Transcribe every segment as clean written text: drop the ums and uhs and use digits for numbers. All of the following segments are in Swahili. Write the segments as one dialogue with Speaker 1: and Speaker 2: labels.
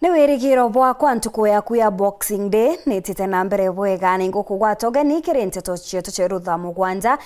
Speaker 1: Ni wirigiro bwa kwantuku yaku ya Boxing Day nitite na mbere bwega ningo kugwatoge ni kirenteto cietu cerutha mugwanja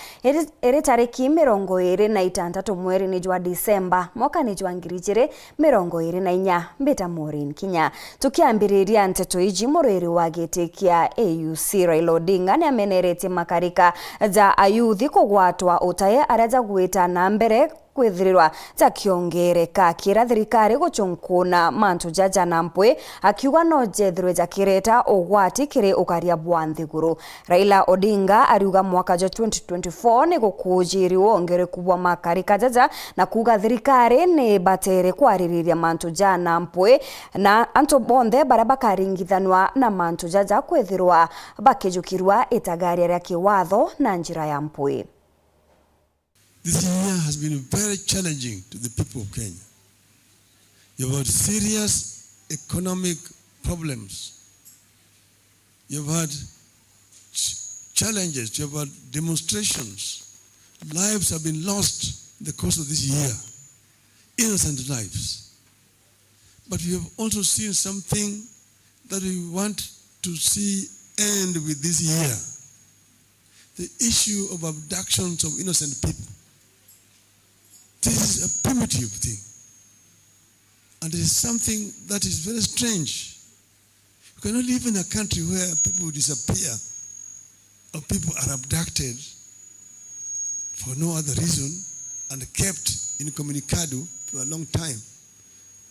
Speaker 1: iri tariki 26 mweri ni jwa Disemba mwaka ni jwa 2024 mbita Maureen Kinya tukiambiriria nteto iji muriri wa giti kia AUC Raila Odinga ni amenerete makarika za ayuthi kugwatwa utaye araja gwita na mbere kwithirirwa ta kiongereka kira thirikari guchunkuna mantu jaja na mpwe akiuga no jethirwe jakireta ugwati kiri ukaria bwa nthiguru. Raila Odinga ariuga mwaka jo 2024 ni gukujiri wongereku bwa makarika jaja na kuga thirikari ni batere kwaririria mantu jaja na mpwe na anto bonthe bara bakaringithanwa na mantu jaja kwithirwa bakijukirwa itagaria ria kiwatho na njira ya mpwe.
Speaker 2: This year has been very challenging to the people of Kenya. You've had serious economic problems. You've had challenges. You've had demonstrations. Lives have been lost in the course of this year. Innocent lives. But we have also seen something that we want to see end with this year. The issue of abductions of innocent people. This is a primitive thing. And it is something that is very strange. You cannot live in a country where people disappear or people are abducted for no other reason and kept incommunicado for a long time.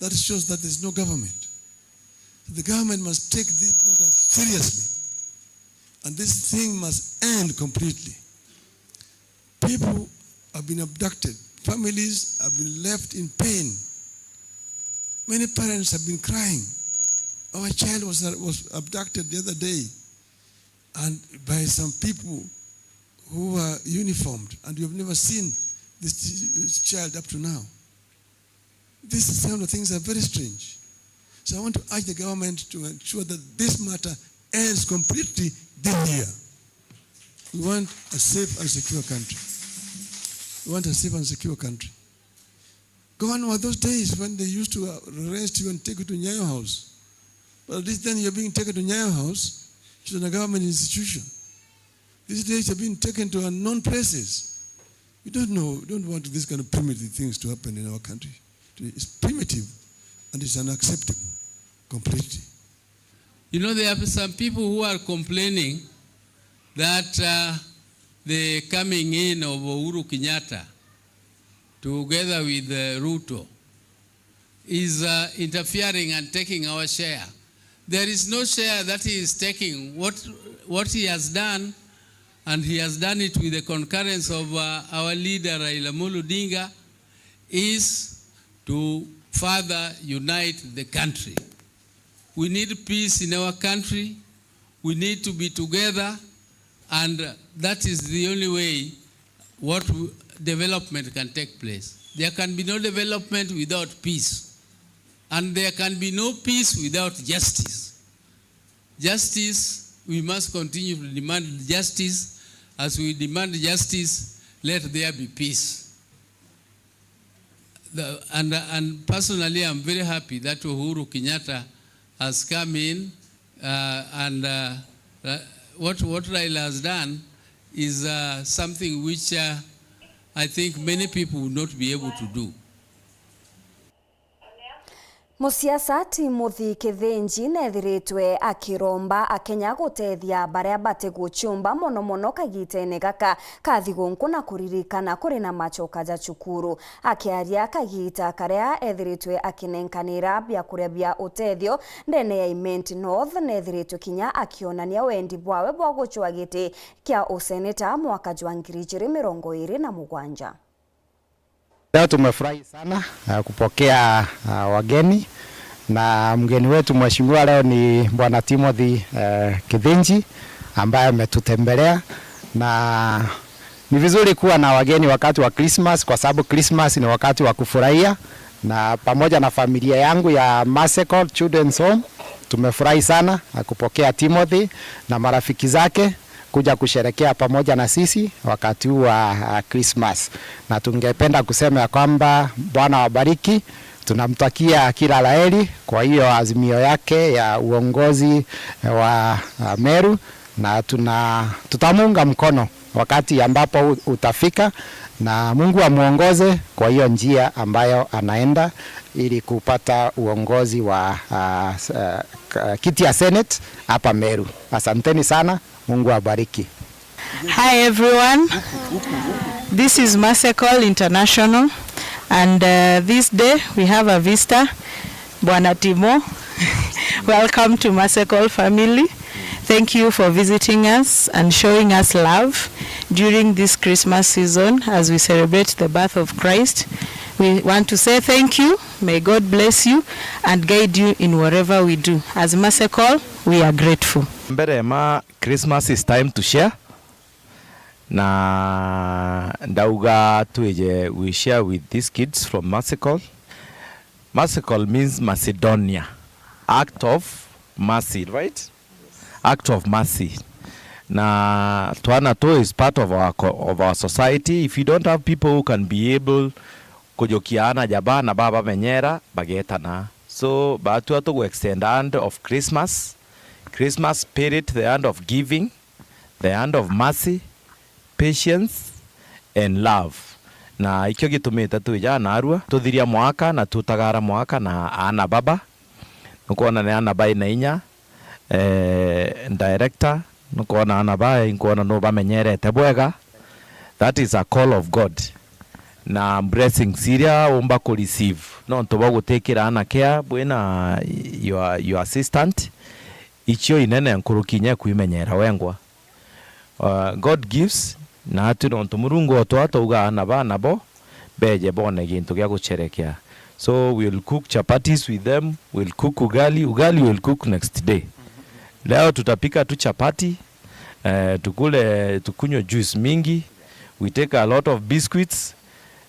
Speaker 2: That shows that there is no government. The government must take this matter seriously. And this thing must end completely. People have been abducted. Families have been left in pain. Many parents have been crying. Our child was abducted the other day and by some people who were uniformed, and we have never seen this child up to now. These kind of things are very strange. So I want to urge the government to ensure that this matter ends completely this year. We want a safe and secure country. We want a safe and secure country. Gone were those days when they used to arrest you and take you to Nyayo House. But at least then you're being taken to Nyayo House, which is a government institution. These days you're being taken to unknown places. We don't want this kind of primitive things to happen in our country. It's primitive and it's unacceptable completely.
Speaker 3: You know, there are some people who are complaining that the coming in of Uhuru Kenyatta together with Ruto is interfering and taking our share. There is no share that he is taking. What he has done, and he has done it with the concurrence of our leader Raila Odinga, is to further unite the country. We need peace in our country. We need to be together. And that is the only way what development can take place. There can be no development without peace. And there can be no peace without justice. Justice, we must continue to demand justice. As we demand justice, let there be peace. And personally, I'm very happy that Uhuru Kenyatta has come in what Raila has done is something which I think many people will not be able to do.
Speaker 1: Musiasa Timothy Kithinji nethiritwe akiromba akenya gutethia baria bate guchumba mono kagitene gaka kathigunku na kuririkana kuri na machoka ja chukuru akiaria kagita karia ethiritwe akinenkanira bya kuria bya utethio ndene ya Imenti North nethiritwe Kinya akionania wendi bwawe bwa guchwa giti kia useneta mwaka jwa 2027.
Speaker 4: Leo tumefurahi sana kupokea wageni, na mgeni wetu mheshimiwa leo ni Bwana Timothy Kithinji ambaye ametutembelea, na ni vizuri kuwa na wageni wakati wa Christmas kwa sababu Christmas ni wakati wa kufurahia, na pamoja na familia yangu ya Maseko Children's Home tumefurahi sana kupokea Timothy na marafiki zake kuja kusherekea pamoja na sisi wakati wa Christmas. Na tungependa kusema ya kwamba Bwana wabariki tunamtakia kila laheri kwa hiyo azimio yake ya uongozi wa Meru, na tutamunga mkono wakati ambapo utafika, na Mungu amuongoze kwa hiyo njia ambayo anaenda ili kupata uongozi wa kiti ya Senate hapa Meru. Asanteni sana, Mungu abariki.
Speaker 5: Hi everyone, this is Masecol International, and this day we have a visitor, Bwana Timo. Welcome to Masecol family. Thank you for visiting us and showing us love during this Christmas season as we celebrate the birth of Christ. We want to say thank you. May God bless you and guide you in whatever we do. As Masecol, we are grateful.
Speaker 6: Mberema, Christmas is time to share. Na ndauga tueje we share with these kids from Masecol. Masecol means Macedonia, act of mercy, right? Act of mercy. Na Twana to is part of our society. If you don't have people who can be able kujokiana jaba na baba menyera bagetana, so batu ato go extend hand of Christmas spirit, the hand of giving, the hand of mercy, patience and love. Na ikyo gitumite tuja narua tuthiria mwaka na tutagara mwaka na ana baba nukuona ne ana bai na inya director nukuona ana bai nkuona no bamenyerete bwega. That is a call of God na blessing siria umba ku receive no ntoba gutekera ana care bwena your assistant ichio inene nkurukinya kuimenyera wengwa. God gives na atu no tumurungu otwato uga ana bana bo beje bone gintu gya gucherekea. So we'll cook chapatis with them, we'll cook ugali will cook next day. Leo tutapika tu chapati, tukunywe juice mingi, we take a lot of biscuits,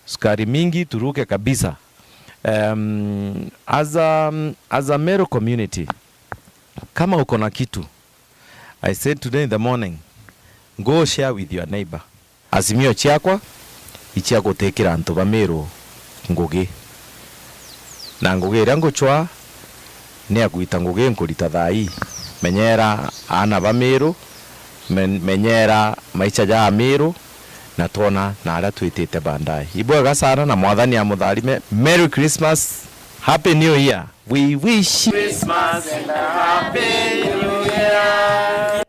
Speaker 6: sukari mingi turuke kabisa. As a Meru community, kama uko na kitu, I said today in the morning, go share with your neighbor. Azimio chiakwa ichia gutekera antu ba Meru ngugi. Na ngugi rango chwa ne agwita ngugi nkurita thai menyera ana ba Meru, menyera maicha ja Meru na tona na ara twitite bandai. Ibwega sana na mwathani ya mutharime. Merry Christmas, Happy New Year. We wish Christmas and a Happy New Year.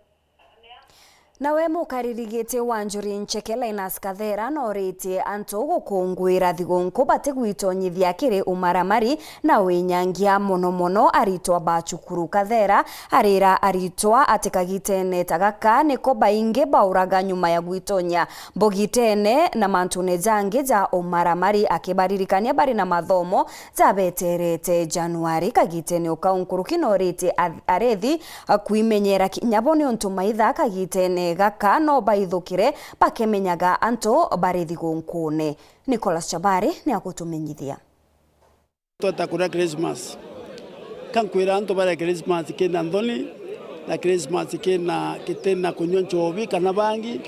Speaker 1: Nawe mukaririgite Wanjuri Nchekela Inas Kathera norite anto gukungwira thigonko bate gwitonyithia kiri umaramari na winyangia mono aritwa bachukuru Kathera arira aritwa atekagitene tagaka niko bainge bauraga nyuma ya gwitonya bogitene na mantune jange ja umaramari akibaririkania bari na mathomo zabeterete Januari kagitene ukaunkuruki norite arethi kuimenyera kinyabone ontumaitha kagitene gaka no baithukire bakemenyaga anto barithi gunkune. Nicholas Chabari ni akutumenyithia.
Speaker 7: Tutakura Christmas. Kankwira anto bara Christmas kina ndoni na Christmas kina kitena kunywa nchobi kana bangi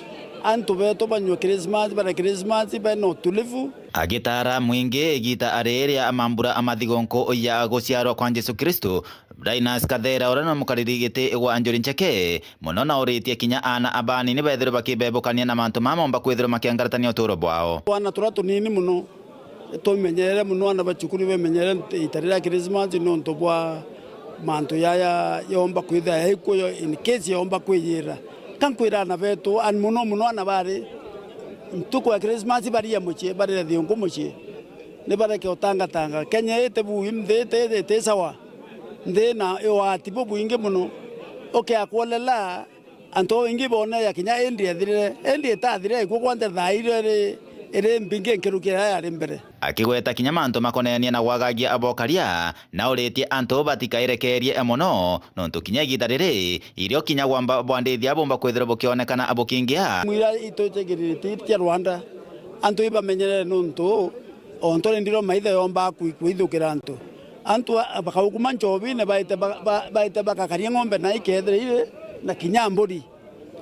Speaker 7: anto beto banywa Christmas bara Christmas beno tulivu.
Speaker 8: Agitara mwingi gita areria amambura amathigonko ya guciarwa kwa Jesu Kristo. Inas Kathera orana mukaririgite Wanjuri Ncheke munona oritie kinya ana abani ni bethiro bakibebukania na mantu mamomba kwithiro makiangaratania uturo bwao.
Speaker 7: Wana turatu nini muno tumenyere muno ana bachukuru bemenyere itarira Christmas no ntobwa mantu yaya yomba kwitha heko in case yomba kwiyira kankwira na beto an muno ana bare ntuko ya Christmas bari ya muchie bari thiongo muchie ne bare ke otanga Kenya ete buimde te sawa ndena ewatipo buinge muno okay akwolela anto ingi bona ya kinya endi tathire ko kwante thaire ere mbinge nkerukira ya mbere
Speaker 8: akigweta kinya manto makonenia na gwagagia abokaria na uretie anto batikairekerie emono nonto kinya gitarire irio kinya gwamba bwandithia bomba kwithira bukionekana abokingia
Speaker 7: mwira itotegirite tia Rwanda anto iba menyere nonto onto ndiro maithe yomba kuithukira anto bakawukuma nchobi ne baite bakakaria ng'ombe na ikethire na kinyamburi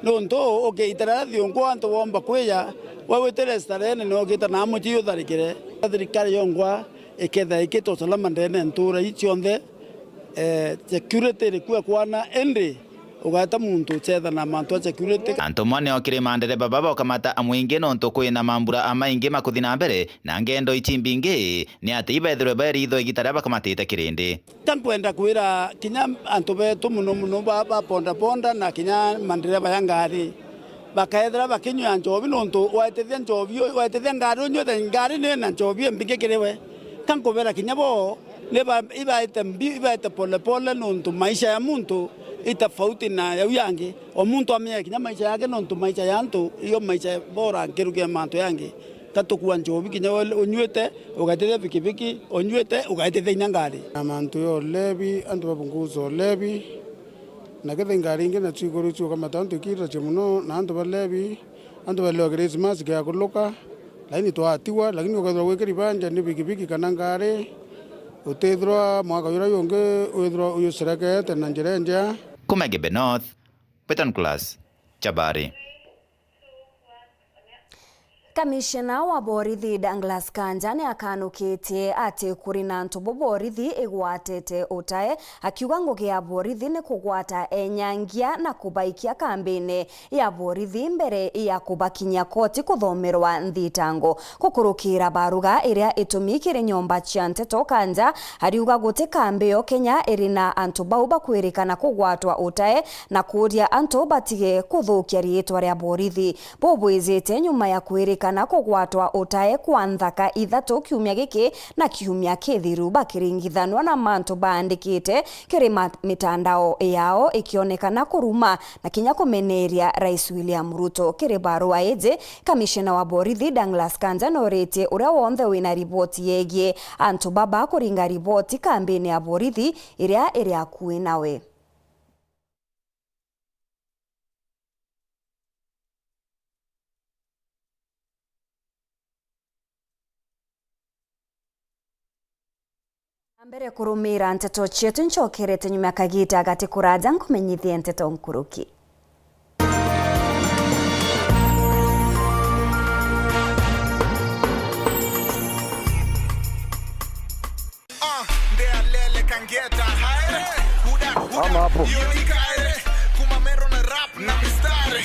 Speaker 7: nonto okay itara thiongo anto bomba kweya wewe terestarene no gita na muchi utharikire thirikari yongwa iketha ikito salama ndene ntura ichionde security rikuwa kwana endi ugata muntu chetha na mantu security
Speaker 8: anto mwane okire mandere baba okamata amwinge nonto kwina mambura amainge makuthi na mbere na ngendo ichimbingi ni ati ibethirwe baritho igitara bakamatite kirindi
Speaker 7: tankwenda kwira kinya antu betu muno baba ponda na kinya mandere bayangari bakaethera bakinywa njobi nonto waitethia njobi waitethia ngari nyothe ngari ne na njobi mbinge kirewe kankobera kinya bo neba ibaite pole nonto maisha ya muntu itafauti na ya yangi o muntu amenya kinya maisha yake nonto maisha yantu iyo maisha bora nkiruke mantu yangi katukuwa njobi kinya onywete ugatethia pikipiki onywete ugatethia ngari
Speaker 9: amantu yo lebi antu babunguzo lebi na kethe ngari ingi na chiguru chu kama tantu kira chemuno na antu balebi antu baleo Christmas ya kuluka lakini twatiwa lakini ukadhwa wekeri banja ni pikipiki kana ngari utethwa mwaka yura yonge uthwa uyusereke tena njerenja
Speaker 8: Kumegebe North Peton Class Chabari.
Speaker 1: Kamishna wa borithi Douglas Kanja ni akanukitie ati kuri na ntubo borithi igwatete utae akiuga ngugi ya borithi ni kugwata enyangia na kubaikia kambini ya borithi mbere ya kubakinya koti kuthomerwa nthitango kukurukira baruga iria itumikire nyomba cia nteto. Kanja ariuga guti kambi yo Kenya irina antu bau bakwirikana kugwatwa utae na kuria antu batige kuthukia riitwa ria borithi bobwizite nyuma ya kwirika kana kugwatwa utae kwa nthaka ithatu kiumia giki na kiumia kithiru bakiringithanwa na mantu bandikite kiri mitandao yao ikionekana kuruma na kinya kumeneria Rais William Ruto. Kiri barua eje kamishna wa borithi Douglas Kanja norete uria wonthe wina ripoti yegie antu baba kuringa ripoti kambini ya borithi iria iri akuwi nawe. Mbere kurumira nteto chetu nchokerete nyuma kagita gati kuraja nkumenyithie nteto nkuruki.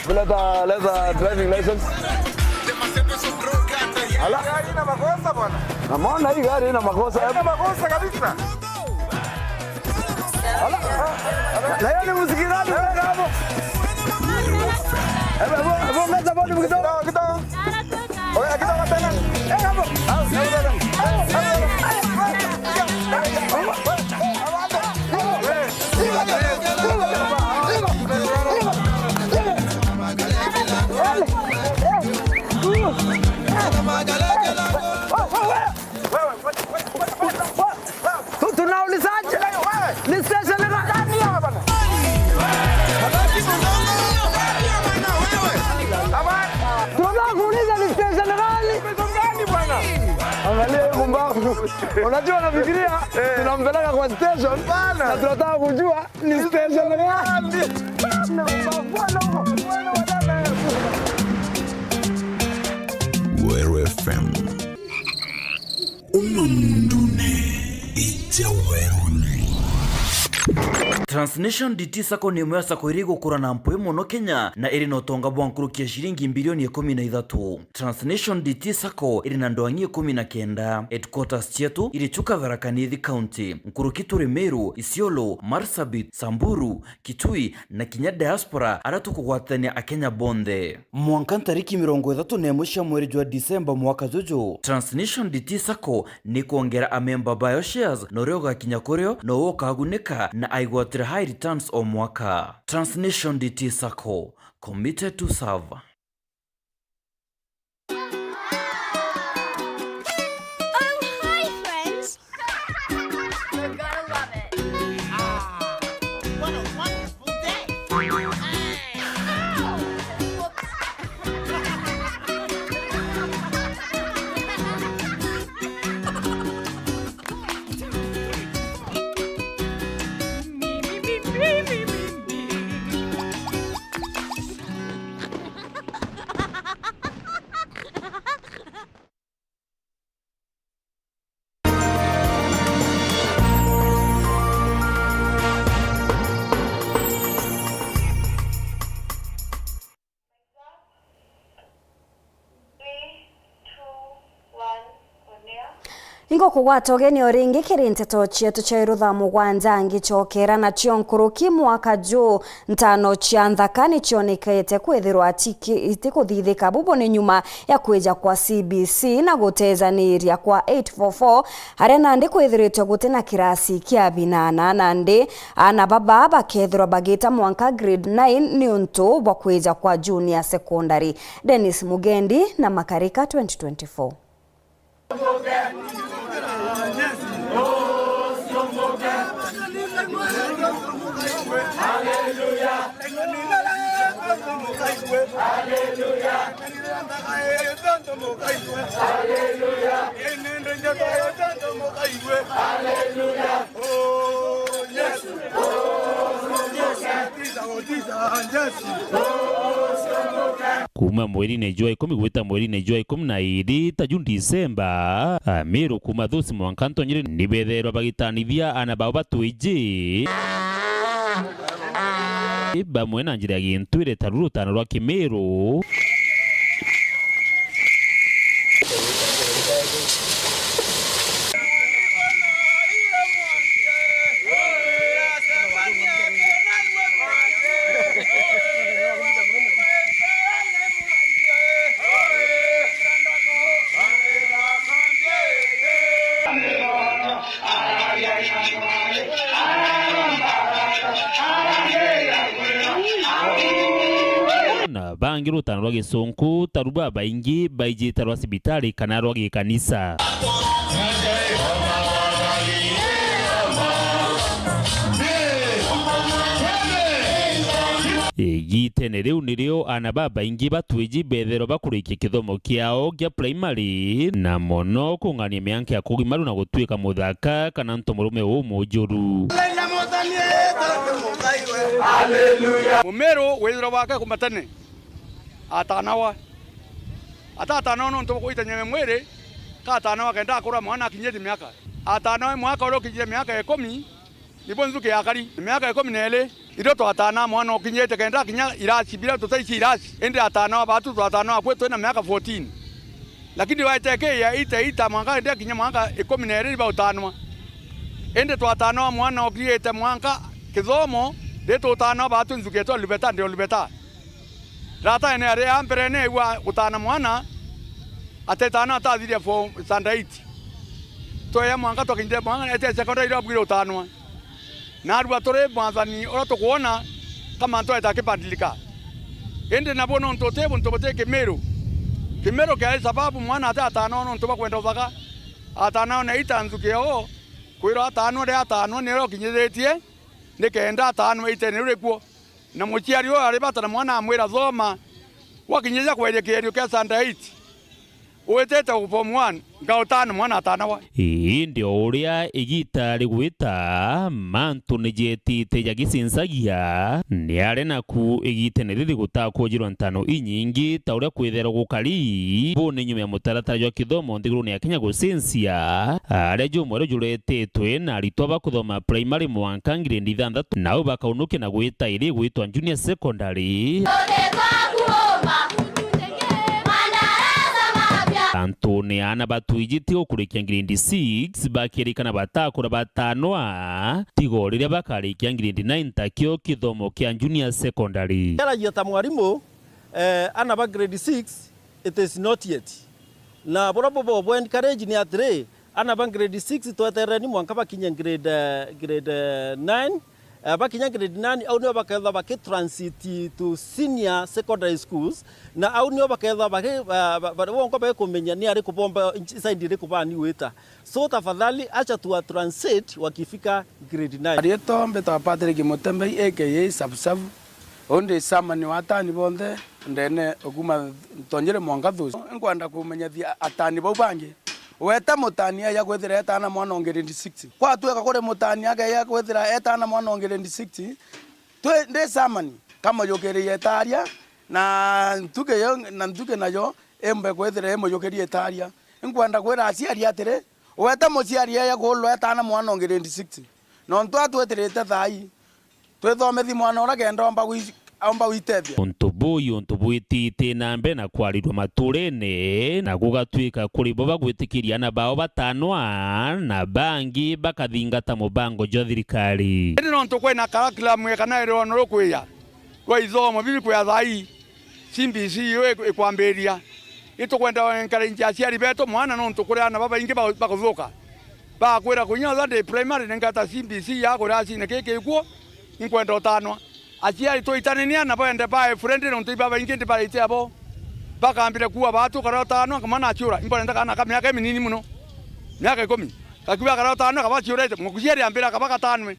Speaker 10: Leta driving license. Ala, ina makosa bwana. Naona hii gari ina makosa. Ina makosa kabisa. Ala. Na yeye ni muziki gani wewe hapo? Hebu meza bodi kidogo kidogo. Oya kidogo tena. Hapo. Tunaulizaje? Ni station gani hapa bana? Tunataka kuuliza ni station gani bwana? Angalia kumbavu. Unajua nafikiria tunampeleka kwa station na tunataka kujua ni station gani.
Speaker 11: Weru FM Unundune Ijaweruni.
Speaker 12: Transnation DT Sacco ni imwe sako iri gukura na mpwe muno Kenya na iri no tonga bwankurukia shilingi bilioni 13. Transnation DT Sacco iri na ndoangi 19. Headquarters chetu iri chuka Tharaka Nithi County. Nkurukitu Meru, Isiolo, Marsabit, Samburu, Kitui na kinya diaspora aratu kugwatania Akenya bonde. Mwanka tariki 31 mwezi wa Disemba mwaka juju. Transnation DT Sacco ni kuongera amemba bio shares no ryoga kinya kuryo no wokaguneka na aigwatira high returns o mwaka. Transnation DT Sacco, committed to serve.
Speaker 1: Ningo kugwata ugeni oringi kirinteto chietu cha iruthamu gwanja ngichokera na chionkuruki mwaka juu ntano chia nthakani chionekete kwithirwa itikuthithika bubo ni nyuma ya kweja kwa CBC na gutezaniria kwa 844 haria nandi kwithiritwe gutena kirasi kia binana nandi ana baba bakethirwa bagita mwanka grade 9 ni untu bwa kweja kwa junior secondary. Dennis Mugendi na Makarika 2024.
Speaker 13: Kuma mweri na jua 10 gwita mweri na jua 12 ta June December Meru kuma thusi mwankanto nyiri nibetherwa bagitanithia ana bao batwiji bamwe na njira gintwire taruru tano rwa Kimeru na bangi rutano rwa Gisonku taruba baingi baijita rwa sibitari kana rwa gikanisa Gitene riu nirio ana baba ingi batwiji bethero bakurikia kithomo kiao gia primary na mono kungania mianke ya kugimaru na gutwika muthaka kana ntomurume umujuru.
Speaker 7: Haleluya. Mumeru wethero wake kumbatane atanawa atanawa no ntobo kuita nyeme mwere ka atanawa kenda akura mwana akinyeti miaka atanawa mwaka ro kijie miaka 10 nipo nzuke yakari miaka 12 ido to atana mwana okinyete kenda kinya irasi bila tutaishi irasi ende atanawa batu to atanawa kwetu na miaka 14 lakini waiteke ya ita mwaka ende kinya mwaka 12 ba utanwa ende to atanawa mwana okiyete mwaka kithomo deto utana batu nzuke to libeta ndio libeta rata ene are ampere ne wa utana mwana atetana ta dhiria for standard to ya mwanga to kinde mwanga ete secondary ro bwiro utanwa na rwa tore mwathani ora to kuona kama nto itakibadilika ende na bono ntote bontobote Kimeru kwa sababu mwana ata atano no ntoba kwenda uthaka atano na itanzuke o kwiro atano ria atano ne ro kinyethetie nikenda atano itene rekuo na muciari o ari batana mwana amwira thoma wakinyeja kwerekerio kia standard wetete form 1 ngautana mwana atanawa
Speaker 13: ndio uria igita rigwita mantu nijetite ya gicinsagia ni are naku igitene riri gutakujirwa ntano inyingi ta uria kwithera gukari bone nyume ya mutaratara jwa kithomo ndiguru ni akinya gucinsia are jumwe rujuretitwe na aritwa bakuthoma primary mwanka grade 6 nao bakaunuke na gwita iri gwitwa junior secondary Antone ana batwijiti okurikia grade 6 bakirikana batakura batanwa tigo riria bakarikia grade 9 takio kithomo kia junior secondary
Speaker 14: yara ta mwarimu ana ba grade 6 it is not yet na bobo encourage ni atre ana ba grade 6 tweterani mwanka bakinya grade 9 bakinya grade 9 au nio baketha bakitransit to senior secondary schools na au nio baketha wonko bekumenya ni ari kubomba inside iri kubani weta so tafadhali acha tu transit wakifika grade 9
Speaker 9: Arieto mbeto Patrick Mutembe aka Sabsabu onde samani watani bonde ndene oguma tonyere mwanga thusi ngwanda kumenyithia atani bau bangi weta mutania ya kwethira etana mwana ongere 60 kwa tueka kore mutania ya kwethira etana mwana ongere 60 twe nde samani kama yokeri etaria na ntuke nayo embe kwethira emo yokeri etaria ngwanda kwera aciari atire weta muciari ya kulwa etana mwana ongere 60 no ntwa tweterete thai twethomethi mwana ora genda omba
Speaker 10: aomba uitethia
Speaker 13: untu bwitite na mbe na kwarirwa maturene na gugatwika kuri bo bagwitikiria na bao batanwa na bangi bakathingata mubango jo thirikari
Speaker 10: ndi no ntukwe na curriculum kana ero no rukwiya kwa ithomo bibi kwa thai CBC ikwambiria itukwenda encourage aciari beto mwana no ntukure na baba ingi bakuthuka bakwira kunya thande primary ngata CBC ya kurasi ne keke ikuo inkwenda utanwa aciari twitanenia na bende ba friend no ntiba ingi ndi barite abo bakambire kuwa batu kara utanwa kama na ciura inkwenda kana ka miaka minini muno miaka 10 kakiwa kara utanwa kaba ciura mukuciari ambira kaba katanwe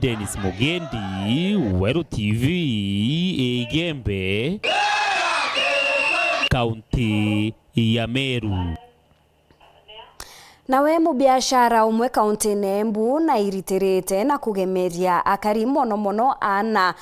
Speaker 13: Dennis Mugendi, Weru TV, Igembe, Kaunti ya Meru.
Speaker 1: Nawe mubiashara umwe kaunti Embu na iritirite na kugemeria akari mono ana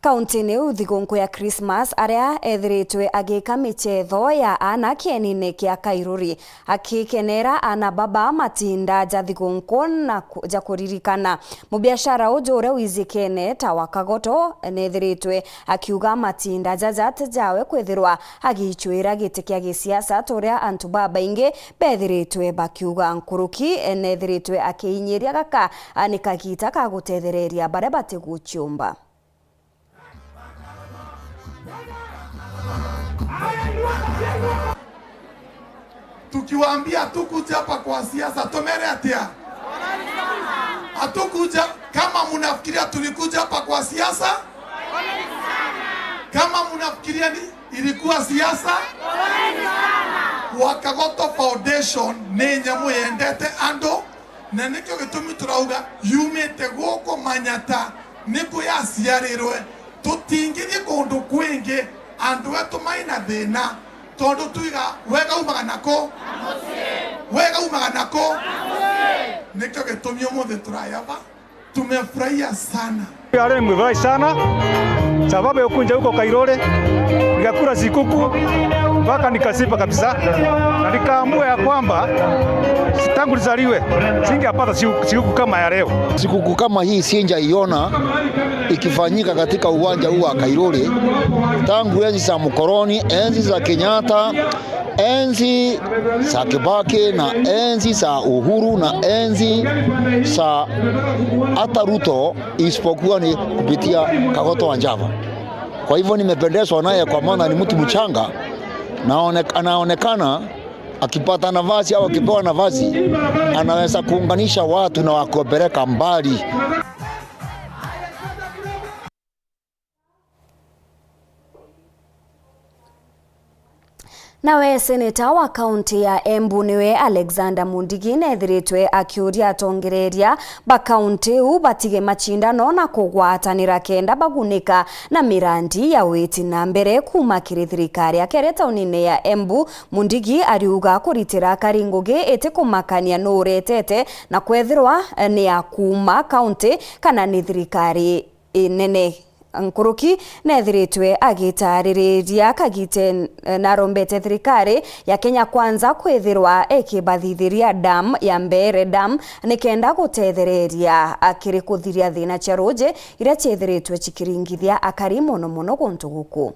Speaker 1: kaunti ni uthigonko ya Christmas aria ethiritwe agika michetho ya ana kienine kia Kairuri akikenera ana baba matinda jathigonko na jakuririkana mubiashara ujure wizikene tawakagoto nethiritwe akiuga matinda jajat jawe kwithirwa agichwira gitikia gisiasa toria antu baba inge bethiritwe bakiuga nkuruki nethiritwe akiinyiria gaka anikagita kagutethereria bare batiguchumba.
Speaker 15: Tukiwaambia hatukuja hapa kwa siasa, tomere atia. Hatukuja kama mnafikiria tulikuja hapa kwa siasa. Kama mnafikiria ilikuwa siasa. Wakagoto Foundation nenye muyendete ando na nikyo gitumi turauga yumete goko manyata niko yaciarirwe tutingirie kundu kwingi andu wetu maina thina tondu tuiga wega umaga nako nikyo gitumi umuthi turayava tumefurahia sana.
Speaker 16: Yale nimefurahi sana sababu ya kunja huko Kairore nikakula sikuku mpaka nikasipa kabisa na nikaamua ya kwamba tangu nizaliwe singepata sikuku kama ya leo.
Speaker 17: Sikuku kama hii sijaiona ikifanyika katika uwanja huu wa Kairore tangu enzi za mkoloni, enzi za Kenyatta, enzi za Kibaki na enzi za Uhuru na enzi za hata Ruto, isipokuwa ni kupitia Kagoto Wanjava. Kwa hivyo nimependezwa naye kwa maana ni mtu mchanga na anaonekana akipata nafasi au akipewa nafasi anaweza kuunganisha watu na wakopeleka mbali.
Speaker 1: Nawe seneta wa kaunti ya Embu niwe Alexander Mundigi nethiritwe akiuria atongereria ba kaunti u batige machindano na kugwatanira kenda bagunika na mirandi ya witi na mbere kuma kiri thirikari akere taunine ya Embu. Mundigi ariuga kuritira karingugi ete kumakania no retete na kwethirwa ni ya kuma kaunti kana ni thirikari nene. Nkuruki nethiritwe agitaririria kagite na rombete thirikari ya Kenya Kwanza kwithirwa ekibathithiria dam ya Mbere dam nikenda gutethereria akiri kuthiria thina cia ruje ira chethiritwe chikiringithia akari muno guntu guku.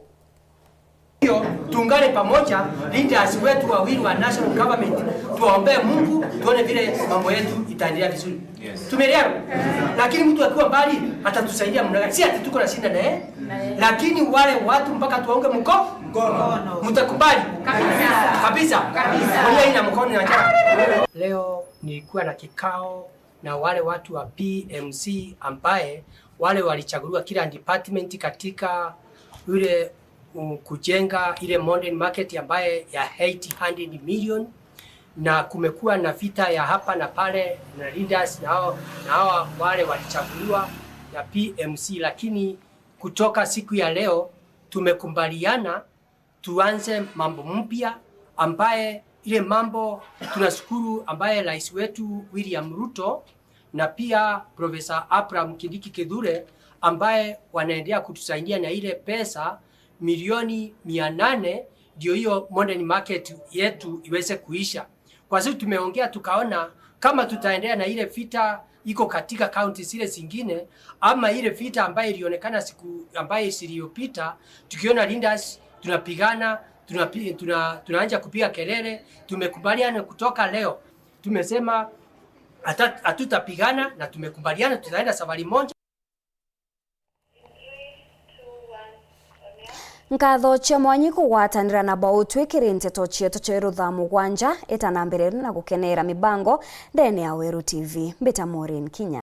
Speaker 18: Tuungane pamoja, leaders wetu wawili wa national government, tuombe Mungu tuone vile mambo yetu itaendelea vizuri. Yes. Tumeelewa? Lakini mtu akiwa mbali atatusaidia mnaga. Si ati tuko na shida naye. Lakini wale watu mpaka tuwaunge mkono. Mtakubali? Kabisa. Kabisa. Ina mkono na njaa. Leo nilikuwa na kikao na wale watu wa PMC ambaye wale walichaguliwa kila department katika yule kujenga ile modern market ambaye ya 800 million, na kumekuwa na vita ya hapa na pale na leaders na wale walichaguliwa ya PMC, lakini kutoka siku ya leo tumekubaliana tuanze mambo mpya ambaye ile mambo tunashukuru ambaye rais wetu William Ruto na pia Professor Abraham Kindiki Kithure ambaye wanaendelea kutusaidia na ile pesa milioni 800 ndio hiyo modern market yetu iweze kuisha. kwa sababu tumeongea tukaona kama tutaendelea na ile vita iko katika county zile zingine, ama ile vita ambayo ilionekana siku ambayo iliyopita, tukiona leaders tunapigana, tunaanza kupiga kelele. Tumekubaliana kutoka leo, tumesema hatutapigana na tumekubaliana tutaenda safari moja.
Speaker 1: Nkatho cia mwanyi kugwatanira na bautwikiri nteto cietu cia ruthamu gwanja itanambirira na gukenera mibango ndene ya Weru TV. Mbita Maureen Kinya.